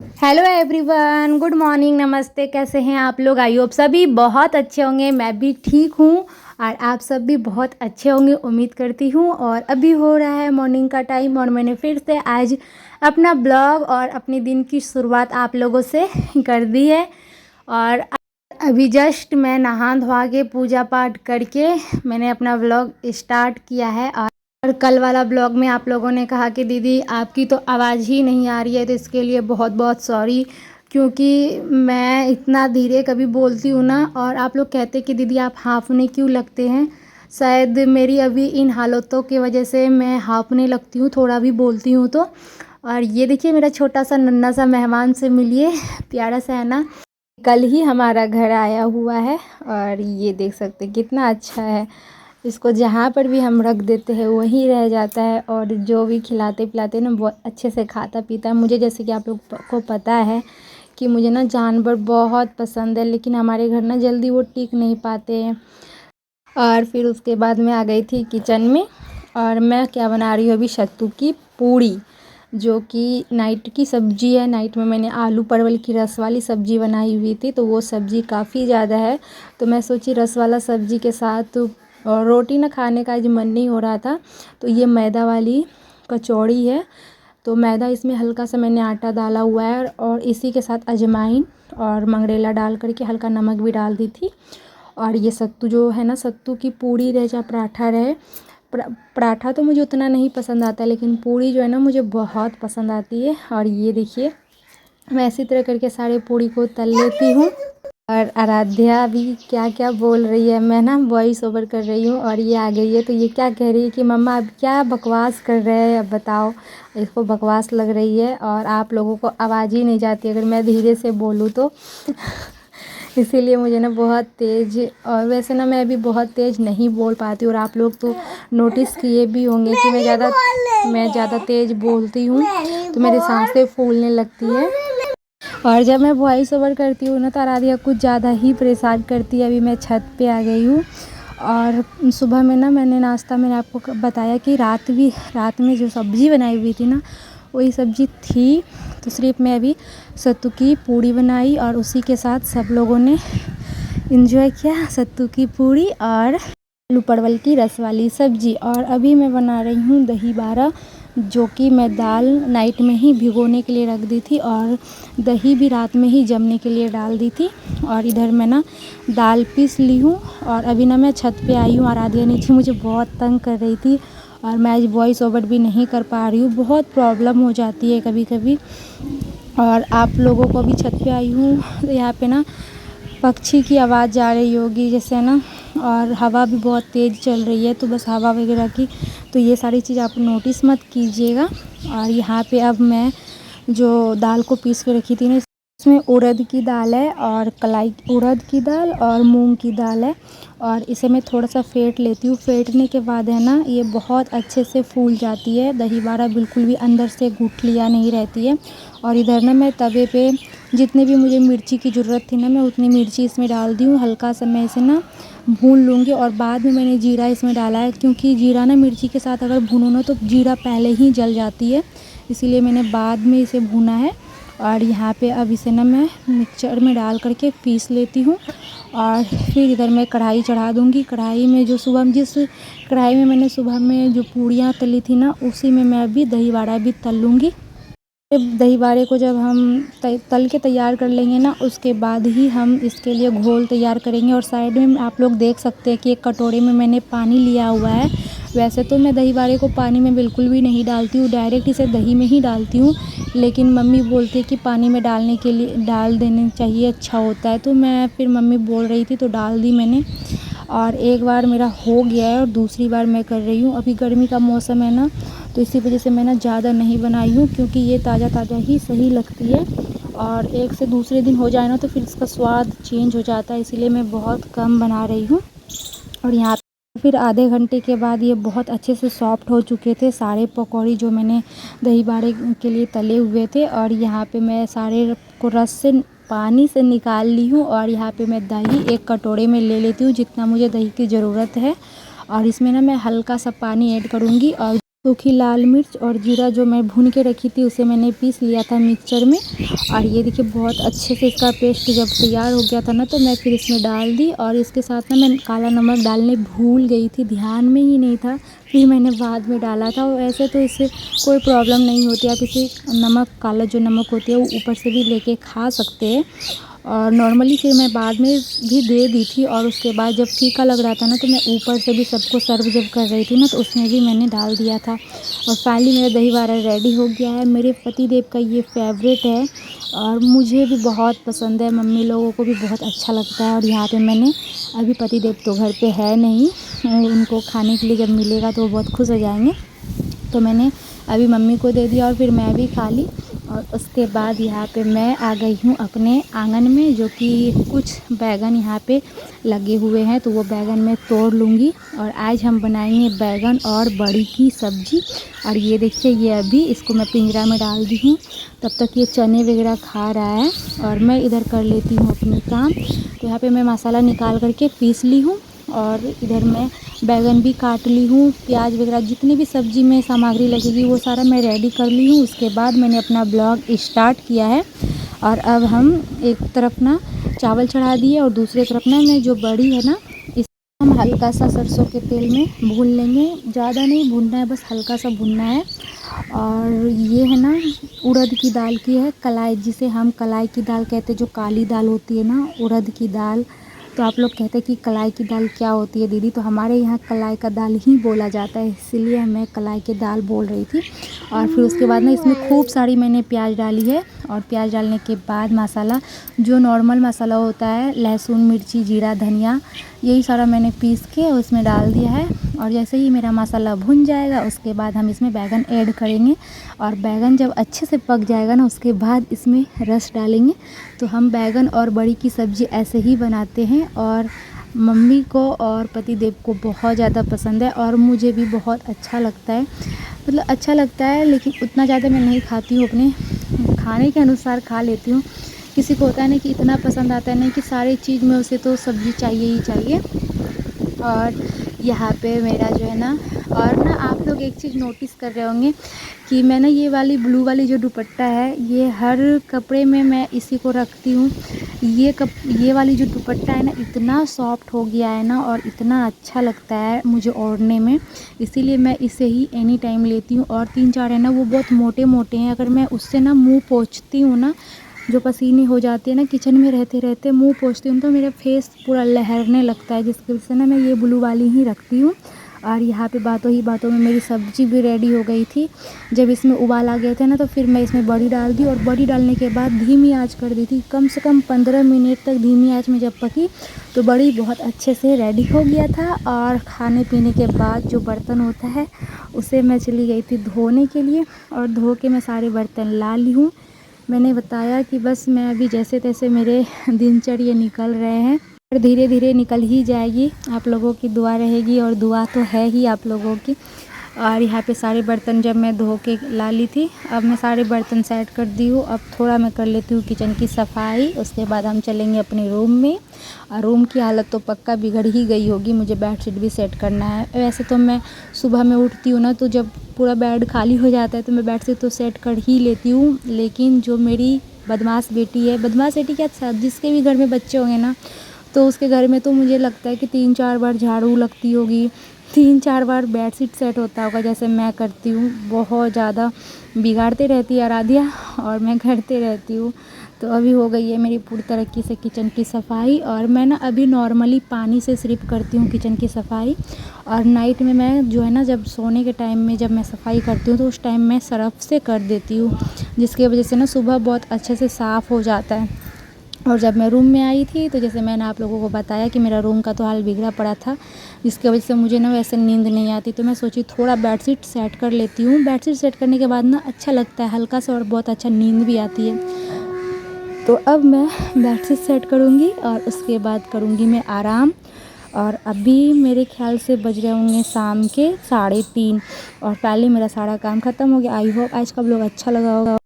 Hello everyone, good morning, नमस्ते। कैसे हैं आप लोग? आई होप सभी बहुत अच्छे होंगे। मैं भी ठीक हूँ और आप सब भी बहुत अच्छे होंगे उम्मीद करती हूँ। और अभी हो रहा है मॉर्निंग का टाइम और मैंने फिर से आज अपना ब्लॉग और अपने दिन की शुरुआत आप लोगों से कर दी है। और अभी जस्ट मैं नहा धोवा के पूजा पाठ करके मैंने अपना ब्लॉग स्टार्ट किया है। और कल वाला ब्लॉग में आप लोगों ने कहा कि दीदी आपकी तो आवाज़ ही नहीं आ रही है, तो इसके लिए बहुत बहुत सॉरी, क्योंकि मैं इतना धीरे कभी बोलती हूँ ना। और आप लोग कहते कि दीदी आप हाँफने क्यों लगते हैं। शायद मेरी अभी इन हालतों की वजह से मैं हाँफने लगती हूँ थोड़ा भी बोलती हूँ तो। और ये देखिए मेरा छोटा सा नन्हा सा मेहमान से मिलिए, प्यारा सा है ना। कल ही हमारा घर आया हुआ है और ये देख सकते हैं कितना अच्छा है। इसको जहाँ पर भी हम रख देते हैं वहीं रह जाता है और जो भी खिलाते पिलाते ना बहुत अच्छे से खाता पीता है। मुझे जैसे कि आप लोग को पता है कि मुझे ना जानवर बहुत पसंद है, लेकिन हमारे घर ना जल्दी वो टिक नहीं पाते हैं। और फिर उसके बाद मैं आ गई थी किचन में और मैं क्या बना रही हूँ अभी, सत्तू की पूड़ी, जो कि नाइट की सब्ज़ी है। नाइट में मैंने आलू परवल की रस वाली सब्ज़ी बनाई हुई थी, तो वो सब्ज़ी काफ़ी ज़्यादा है, तो मैं सोची रस वाला सब्ज़ी के साथ और रोटी ना खाने का आज मन नहीं हो रहा था। तो ये मैदा वाली कचौड़ी है, तो मैदा इसमें हल्का सा मैंने आटा डाला हुआ है और इसी के साथ अजवाइन और मंगरेला डाल करके हल्का नमक भी डाल दी थी। और ये सत्तू जो है ना, सत्तू की पूड़ी रहे चाहे पराठा रहे, पराठा तो मुझे उतना नहीं पसंद आता, लेकिन पूड़ी जो है ना मुझे बहुत पसंद आती है। और ये देखिए मैं इसी तरह करके सारे पूड़ी को तल लेती हूँ। और आराध्या भी क्या क्या बोल रही है, मैं ना वॉइस ओवर कर रही हूँ और ये आ गई है, तो ये क्या कह रही है कि मम्मा अब क्या बकवास कर रहे हैं, अब बताओ। इसको बकवास लग रही है और आप लोगों को आवाज़ ही नहीं जाती अगर मैं धीरे से बोलूँ तो इसीलिए मुझे ना बहुत तेज़, और वैसे ना मैं अभी बहुत तेज़ नहीं बोल पाती, और आप लोग तो नोटिस किए भी होंगे कि मैं ज़्यादा तेज़ बोलती हूँ तो मेरी सांसें फूलने लगती है। और जब मैं वॉइस ओवर करती हूँ ना तो आराध्या कुछ ज़्यादा ही परेशान करती है। अभी मैं छत पे आ गई हूँ और सुबह में ना मैंने नाश्ता, मैंने आपको बताया कि रात में जो सब्ज़ी बनाई हुई थी ना वही सब्ज़ी थी, तो सिर्फ मैं अभी सत्तू की पूड़ी बनाई और उसी के साथ सब लोगों ने इंजॉय किया, सत्तू की पूड़ी और आलू परवल की रस वाली सब्ज़ी। और अभी मैं बना रही हूँ दही बाड़ा, जो कि मैं दाल नाइट में ही भिगोने के लिए रख दी थी और दही भी रात में ही जमने के लिए डाल दी थी। और इधर मैं ना दाल पीस ली हूँ और अभी ना मैं छत पे आई हूँ। आराध्या नीचे मुझे बहुत तंग कर रही थी और मैं आज वॉइस ओवर भी नहीं कर पा रही हूँ, बहुत प्रॉब्लम हो जाती है कभी कभी। और आप लोगों को भी छत पे आई हूँ, तो यहाँ पे ना पक्षी की आवाज़ जा रही होगी जैसे ना, और हवा भी बहुत तेज़ चल रही है, तो बस हवा वगैरह की तो ये सारी चीज़ आप नोटिस मत कीजिएगा। और यहाँ पे अब मैं जो दाल को पीस के रखी थी ना, इसमें उड़द की दाल है और कलाई उड़द की दाल और मूंग की दाल है, और इसे मैं थोड़ा सा फेंट लेती हूँ। फेंटने के बाद है ना ये बहुत अच्छे से फूल जाती है, दही बाड़ा बिल्कुल भी अंदर से गुठलियाँ नहीं रहती है। और इधर ना मैं तवे पे जितने भी मुझे मिर्ची की ज़रूरत थी ना, मैं उतनी मिर्ची इसमें डाल दी हूँ। हल्का सा मैं इसे ना भून लूँगी और बाद में मैंने जीरा इसमें डाला है, क्योंकि जीरा ना मिर्ची के साथ अगर भूनो ना तो जीरा पहले ही जल जाती है, इसीलिए मैंने बाद में इसे भूना है। और यहाँ पे अब इसे ना मैं मिक्सचर में डाल करके पीस लेती हूँ और फिर इधर मैं कढ़ाई चढ़ा दूँगी। कढ़ाई में जिस कढ़ाई में मैंने सुबह में जो पूड़ियाँ तली थी ना, उसी में मैं अभी दही बाड़ा भी तल लूँगी। दही बाड़े को जब हम तल के तैयार कर लेंगे ना, उसके बाद ही हम इसके लिए घोल तैयार करेंगे। और साइड में आप लोग देख सकते हैं कि एक कटोरे में मैंने पानी लिया हुआ है। वैसे तो मैं दही बाड़े को पानी में बिल्कुल भी नहीं डालती हूँ, डायरेक्ट इसे दही में ही डालती हूँ, लेकिन मम्मी बोलती है कि पानी में डालने के लिए डाल देने चाहिए, अच्छा होता है, तो मैं फिर मम्मी बोल रही थी तो डाल दी मैंने। और एक बार मेरा हो गया है और दूसरी बार मैं कर रही हूँ। अभी गर्मी का मौसम है ना, तो इसी वजह से मैं ना ज़्यादा नहीं बनाई हूँ, क्योंकि ये ताज़ा ताज़ा ही सही लगती है और एक से दूसरे दिन हो जाए ना तो फिर इसका स्वाद चेंज हो जाता है, इसीलिए मैं बहुत कम बना रही हूँ। और यहाँ फिर आधे घंटे के बाद ये बहुत अच्छे से सॉफ्ट हो चुके थे सारे पकौड़ी जो मैंने दही बाड़े के लिए तले हुए थे। और यहाँ पे मैं सारे को रस से पानी से निकाल ली हूँ और यहाँ पे मैं दही एक कटोरे में ले लेती हूँ जितना मुझे दही की ज़रूरत है, और इसमें ना मैं हल्का सा पानी ऐड करूँगी और सूखी लाल मिर्च और जीरा जो मैं भून के रखी थी उसे मैंने पीस लिया था मिक्सचर में। और ये देखिए बहुत अच्छे से इसका पेस्ट जब तैयार हो गया था ना तो मैं फिर इसमें डाल दी। और इसके साथ ना मैं काला नमक डालने भूल गई थी, ध्यान में ही नहीं था, फिर मैंने बाद में डाला था। और ऐसे तो इससे कोई प्रॉब्लम नहीं होती, आप इसे नमक, काला जो नमक होती है वो ऊपर से भी लेके खा सकते हैं। और नॉर्मली फिर मैं बाद में भी दे दी थी। और उसके बाद जब फीका लग रहा था ना तो मैं ऊपर से भी सबको सर्व जब कर रही थी ना तो उसमें भी मैंने डाल दिया था। और फाइनली मेरा दही बड़ा रेडी हो गया है। मेरे पति देव का ये फेवरेट है और मुझे भी बहुत पसंद है, मम्मी लोगों को भी बहुत अच्छा लगता है। और यहाँ पे मैंने अभी पति देव तो घर पे है नहीं, उनको खाने के लिए जब मिलेगा तो वो बहुत खुश हो जाएंगे, तो मैंने अभी मम्मी को दे दिया और फिर मैं भी खा ली। और उसके बाद यहाँ पे मैं आ गई हूँ अपने आंगन में, जो कि कुछ बैगन यहाँ पे लगे हुए हैं तो वो बैगन मैं तोड़ लूँगी। और आज हम बनाएंगे बैगन और बड़ी की सब्ज़ी। और ये देखिए ये अभी इसको मैं पिंजरा में डाल दी हूँ, तब तक ये चने वगैरह खा रहा है और मैं इधर कर लेती हूँ अपनी काम। तो यहाँ पे मैं मसाला निकाल करके पीस ली हूँ और इधर मैं बैगन भी काट ली हूँ, प्याज वगैरह जितनी भी सब्ज़ी में सामग्री लगेगी वो सारा मैं रेडी कर ली हूँ। उसके बाद मैंने अपना ब्लॉग स्टार्ट किया है। और अब हम एक तरफ ना चावल चढ़ा दिए और दूसरी तरफ ना मैं जो बड़ी है ना इसको हम हल्का सा सरसों के तेल में भून लेंगे, ज़्यादा नहीं भूनना है, बस हल्का सा भूनना है। और ये है ना उड़द की दाल की है कलाई, जिसे हम कलाई की दाल कहते हैं, जो काली दाल होती है ना उड़द की दाल। तो आप लोग कहते हैं कि कलाई की दाल क्या होती है दीदी, तो हमारे यहाँ कलाई का दाल ही बोला जाता है, इसीलिए मैं कलाई की दाल बोल रही थी। और फिर उसके बाद ना इसमें खूब सारी मैंने प्याज डाली है। और प्याज डालने के बाद मसाला, जो नॉर्मल मसाला होता है, लहसुन, मिर्ची, जीरा, धनिया, यही सारा मैंने पीस के उसमें डाल दिया है। और जैसे ही मेरा मसाला भुन जाएगा उसके बाद हम इसमें बैगन ऐड करेंगे। और बैगन जब अच्छे से पक जाएगा ना उसके बाद इसमें रस डालेंगे। तो हम बैगन और बड़ी की सब्ज़ी ऐसे ही बनाते हैं और मम्मी को और पति देव को बहुत ज़्यादा पसंद है और मुझे भी बहुत अच्छा लगता है। मतलब अच्छा लगता है लेकिन उतना ज़्यादा मैं नहीं खाती हूँ, अपने खाने के अनुसार खा लेती हूँ। किसी को होता है ना कि इतना पसंद आता है ना कि सारी चीज़ में उसे तो सब्ज़ी चाहिए ही चाहिए। और यहाँ पे मेरा जो है ना, और ना आप लोग एक चीज़ नोटिस कर रहे होंगे कि मैं ना ये वाली ब्लू वाली जो दुपट्टा है ये हर कपड़े में मैं इसी को रखती हूँ। ये वाली जो दुपट्टा है ना इतना सॉफ्ट हो गया है ना और इतना अच्छा लगता है मुझे ओढ़ने में, इसीलिए मैं इसे ही एनी टाइम लेती हूँ। और 3-4 है ना वो बहुत मोटे मोटे हैं, अगर मैं उससे ना मुँह पोंछती हूँ ना, जो पसीने हो जाती है ना किचन में रहते रहते मुंह पोंछती हूँ तो मेरा फेस पूरा लहरने लगता है, जिसकी वजह से ना मैं ये ब्लू वाली ही रखती हूँ। और यहाँ पे बातों ही बातों में मेरी सब्ज़ी भी रेडी हो गई थी। जब इसमें उबाल आ गए थे ना तो फिर मैं इसमें बड़ी डाल दी और बड़ी डालने के बाद धीमी आंच कर दी थी, कम से कम 15 मिनट तक धीमी आंच में जब पकी तो बड़ी बहुत अच्छे से रेडी हो गया था। और खाने पीने के बाद जो बर्तन होता है उसे मैं चली गई थी धोने के लिए और धो के मैं सारे बर्तन ला ली हूँ। मैंने बताया कि बस मैं अभी जैसे तैसे मेरे दिनचर्या निकल रहे हैं और धीरे धीरे निकल ही जाएगी, आप लोगों की दुआ रहेगी और दुआ तो है ही आप लोगों की। और यहाँ पे सारे बर्तन जब मैं धो के ला ली थी, अब मैं सारे बर्तन सेट कर दी हूँ। अब थोड़ा मैं कर लेती हूँ किचन की सफाई, उसके बाद हम चलेंगे अपने रूम में। और रूम की हालत तो पक्का बिगड़ ही गई होगी, मुझे बेडशीट भी सेट करना है। वैसे तो मैं सुबह में उठती हूँ ना तो जब पूरा बेड खाली हो जाता है तो मैं बेडशीट तो सेट कर ही लेती हूँ, लेकिन जो मेरी बदमाश बेटी है, बदमाश बेटी क्या, जिसके भी घर में बच्चे होंगे ना तो उसके घर में तो मुझे लगता है कि 3-4 बार झाड़ू लगती होगी, 3-4 बार बेडशीट सेट होता होगा जैसे मैं करती हूँ। बहुत ज़्यादा बिगाड़ते रहती है आराध्या और मैं करते रहती हूँ। तो अभी हो गई है मेरी पूरी तरीके से किचन की सफाई। और मैं ना अभी नॉर्मली पानी से सिर्फ करती हूँ किचन की सफाई। और नाइट में मैं जो है ना जब सोने के टाइम में जब मैं सफाई करती हूँ तो उस टाइम मैं सर्फ़ से कर देती हूँ, जिसकी वजह से ना सुबह बहुत अच्छे से साफ़ हो जाता है। और जब मैं रूम में आई थी तो जैसे मैंने आप लोगों को बताया कि मेरा रूम का तो हाल बिगड़ा पड़ा था, जिसकी वजह से मुझे ना वैसे नींद नहीं आती, तो मैं सोची थोड़ा बेडशीट सेट कर लेती हूँ। बेडशीट सेट करने के बाद ना अच्छा लगता है हल्का सा और बहुत अच्छा नींद भी आती है। तो अब मैं बेडशीट सेट करूँगी और उसके बाद करूँगी मैं आराम। और अभी मेरे ख्याल से बज रहे होंगे शाम के 3:30 और पहले मेरा सारा काम ख़त्म हो गया। आई होप आज का व्लॉग अच्छा लगा होगा।